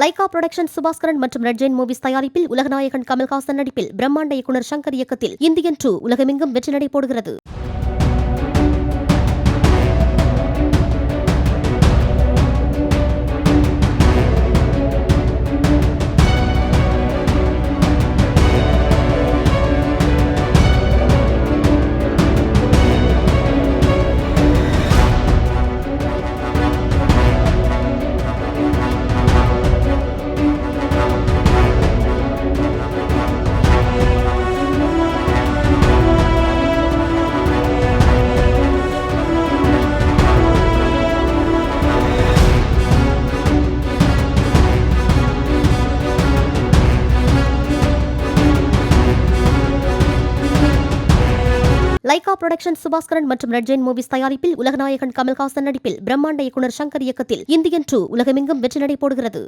Lyca production Subaskaran மற்றும் red Jain movies தயாரிப்பில் உலகநாயகன் கமல்ஹாசன் நடிப்பில் பிரம்மாண்ட இயக்குனர் சங்கர் இயக்கத்தில் இந்தியன் 2 உலகமெங்கும் வெற்றி நடை போடுகிறது. லைகா புரொடக்ஷன் சுபாஸ்கரன் மற்றும் ரெட் ஜெயின் மூவிஸ் தயாரிப்பில் உலகநாயகன் கமல்ஹாசன் நடிப்பில் பிரம்மாண்ட இயக்குனர் சங்கர் இயக்கத்தில் இந்தியன் 2 உலகமெங்கும் வெற்றி நடை போடுகிறது.